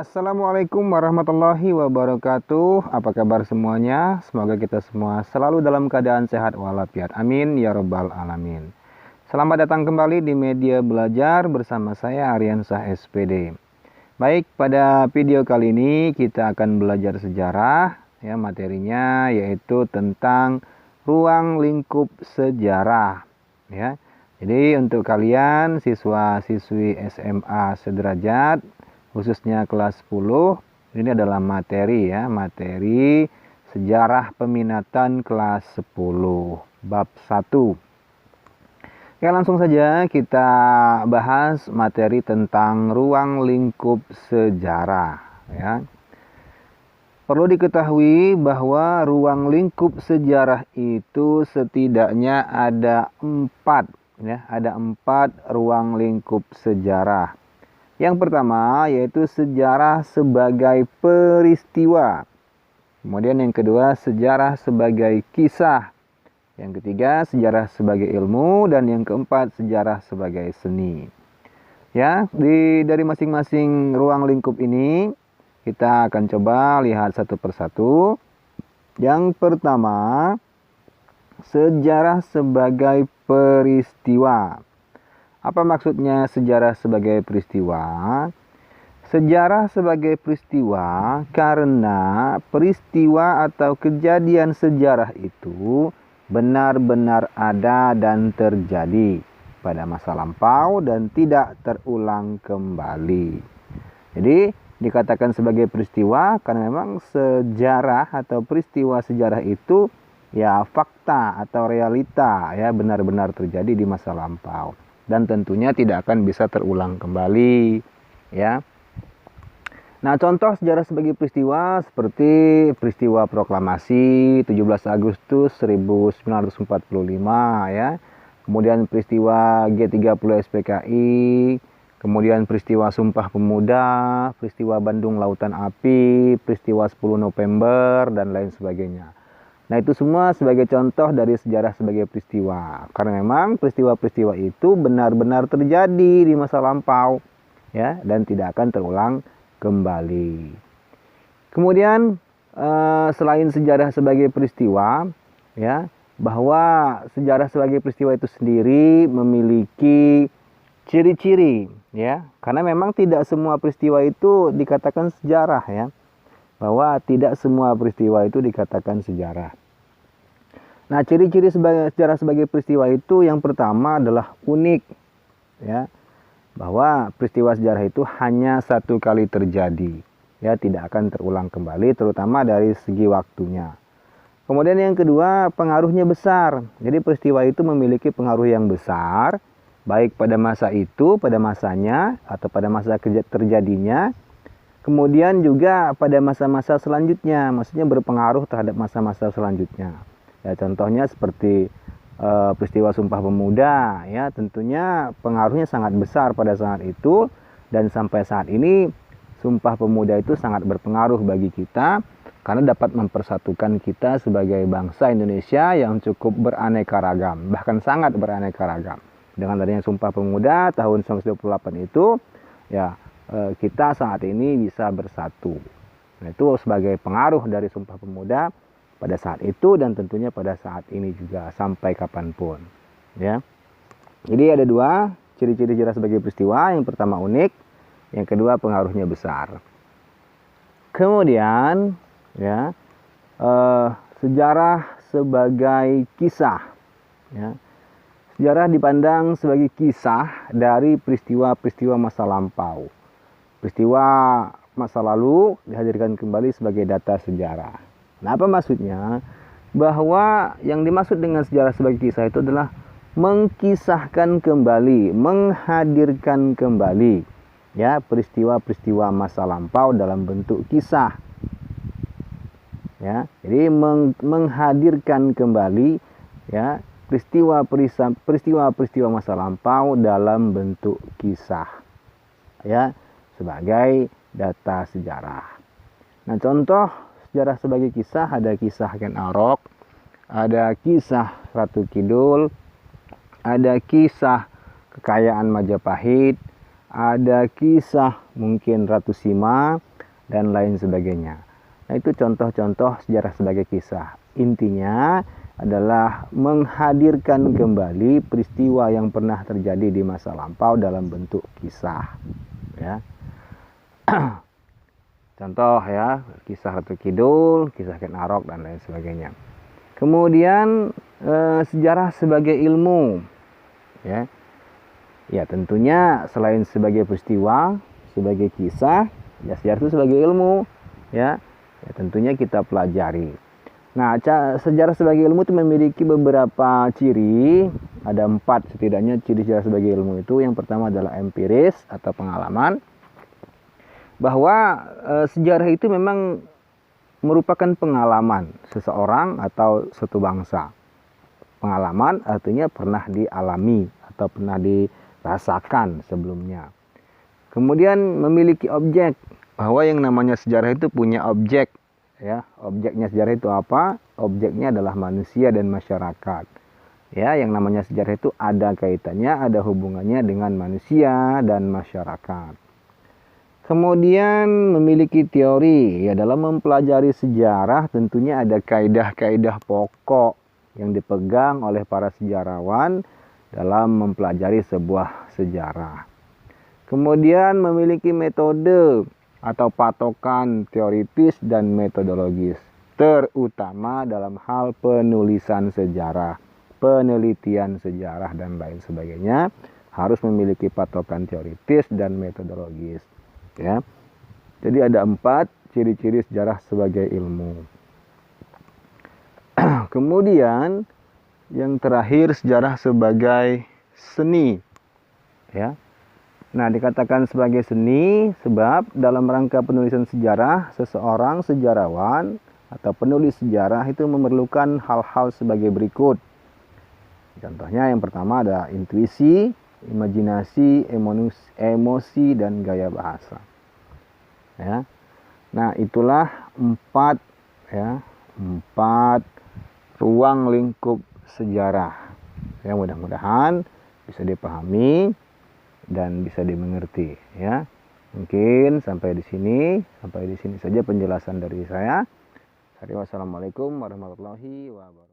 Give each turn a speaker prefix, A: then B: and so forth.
A: Assalamualaikum warahmatullahi wabarakatuh. Apa kabar semuanya? Semoga kita semua selalu dalam keadaan sehat walafiat. Amin ya robbal alamin. Selamat datang kembali di media belajar bersama saya Aryansyah SPD. Baik, pada video kali ini kita akan belajar sejarah. Ya, materinya yaitu tentang ruang lingkup sejarah. Ya, jadi untuk kalian siswa-siswi SMA sederajat, khususnya kelas 10, ini adalah materi sejarah peminatan kelas 10 bab 1. Ya, langsung saja kita bahas materi tentang ruang lingkup sejarah ya. Perlu diketahui bahwa ruang lingkup sejarah itu setidaknya ada 4 ruang lingkup sejarah. Yang pertama yaitu sejarah sebagai peristiwa. Kemudian yang kedua sejarah sebagai kisah. Yang ketiga sejarah sebagai ilmu, dan yang keempat sejarah sebagai seni. Ya, dari masing-masing ruang lingkup ini kita akan coba lihat satu persatu. Yang pertama, sejarah sebagai peristiwa. Apa maksudnya sejarah sebagai peristiwa? Sejarah sebagai peristiwa karena peristiwa atau kejadian sejarah itu benar-benar ada dan terjadi pada masa lampau dan tidak terulang kembali. Jadi dikatakan sebagai peristiwa karena memang sejarah atau peristiwa sejarah itu ya fakta atau realita ya benar-benar terjadi di masa lampau. Dan tentunya tidak akan bisa terulang kembali ya. Nah, contoh sejarah sebagai peristiwa seperti peristiwa proklamasi 17 Agustus 1945 ya. Kemudian peristiwa G30 SPKI, kemudian peristiwa Sumpah Pemuda, peristiwa Bandung Lautan Api, peristiwa 10 November dan lain sebagainya. Nah, itu semua sebagai contoh dari sejarah sebagai peristiwa. Karena memang peristiwa-peristiwa itu benar-benar terjadi di masa lampau ya, dan tidak akan terulang kembali. Kemudian selain sejarah sebagai peristiwa ya, bahwa sejarah sebagai peristiwa itu sendiri memiliki ciri-ciri ya. Karena memang tidak semua peristiwa itu dikatakan sejarah ya. Bahwa tidak semua peristiwa itu dikatakan sejarah. Nah, ciri-ciri sejarah sebagai peristiwa itu yang pertama adalah unik ya. Bahwa peristiwa sejarah itu hanya satu kali terjadi ya, tidak akan terulang kembali, terutama dari segi waktunya. Kemudian yang kedua, pengaruhnya besar. Jadi peristiwa itu memiliki pengaruh yang besar baik pada masa itu, pada masanya atau pada masa terjadinya. Kemudian juga pada masa-masa selanjutnya, maksudnya berpengaruh terhadap masa-masa selanjutnya. Ya, contohnya seperti peristiwa Sumpah Pemuda, ya tentunya pengaruhnya sangat besar pada saat itu, dan sampai saat ini Sumpah Pemuda itu sangat berpengaruh bagi kita karena dapat mempersatukan kita sebagai bangsa Indonesia yang cukup beraneka ragam, bahkan sangat beraneka ragam. Dengan adanya Sumpah Pemuda tahun 1928 itu, ya kita saat ini bisa bersatu. Nah, itu sebagai pengaruh dari Sumpah Pemuda pada saat itu dan tentunya pada saat ini juga sampai kapanpun. Ya. Jadi ada dua ciri-ciri sejarah sebagai peristiwa. Yang pertama unik, yang kedua pengaruhnya besar. Kemudian ya sejarah sebagai kisah. Ya. Sejarah dipandang sebagai kisah dari peristiwa-peristiwa masa lampau. Peristiwa masa lalu dihadirkan kembali sebagai data sejarah. Nah, apa maksudnya? Bahwa yang dimaksud dengan sejarah sebagai kisah itu adalah mengkisahkan kembali, menghadirkan kembali ya peristiwa-peristiwa masa lampau dalam bentuk kisah. Ya, jadi menghadirkan kembali ya peristiwa-peristiwa masa lampau dalam bentuk kisah. Ya, sebagai data sejarah. Nah, contoh sejarah sebagai kisah ada kisah Ken Arok, ada kisah Ratu Kidul, ada kisah kekayaan Majapahit, ada kisah mungkin Ratu Sima, dan lain sebagainya. Nah, itu contoh-contoh sejarah sebagai kisah. Intinya adalah menghadirkan kembali peristiwa yang pernah terjadi di masa lampau dalam bentuk kisah. Ya. Contoh ya, kisah Ratu Kidul, kisah Ken Arok dan lain sebagainya. Kemudian sejarah sebagai ilmu. Ya. Ya, tentunya selain sebagai peristiwa, sebagai kisah, ya sejarah itu sebagai ilmu, ya. Ya, tentunya kita pelajari. Nah, sejarah sebagai ilmu itu memiliki beberapa ciri, ada 4 setidaknya ciri sejarah sebagai ilmu itu. Yang pertama adalah empiris atau pengalaman, bahwa sejarah itu memang merupakan pengalaman seseorang atau suatu bangsa. Pengalaman artinya pernah dialami atau pernah dirasakan sebelumnya. Kemudian memiliki objek, bahwa yang namanya sejarah itu punya objek. Ya, objeknya sejarah itu apa? Objeknya adalah manusia dan masyarakat. Ya, yang namanya sejarah itu ada kaitannya, ada hubungannya dengan manusia dan masyarakat. Kemudian memiliki teori. Ya, dalam mempelajari sejarah tentunya ada kaidah-kaidah pokok yang dipegang oleh para sejarawan dalam mempelajari sebuah sejarah. Kemudian memiliki metode atau patokan teoritis dan metodologis, terutama dalam hal penulisan sejarah, penelitian sejarah dan lain sebagainya, harus memiliki patokan teoritis dan metodologis. Ya. Jadi ada 4 ciri-ciri sejarah sebagai ilmu. Kemudian yang terakhir, sejarah sebagai seni. Ya. Nah, dikatakan sebagai seni sebab dalam rangka penulisan sejarah, seseorang sejarawan atau penulis sejarah itu memerlukan hal-hal sebagai berikut. Contohnya yang pertama ada intuisi, imajinasi, emosi, dan gaya bahasa. Ya. Nah, itulah 4 ruang lingkup sejarah. Ya, mudah-mudahan bisa dipahami dan bisa dimengerti, ya. Mungkin sampai di sini saja penjelasan dari saya. Wassalamualaikum warahmatullahi wabarakatuh.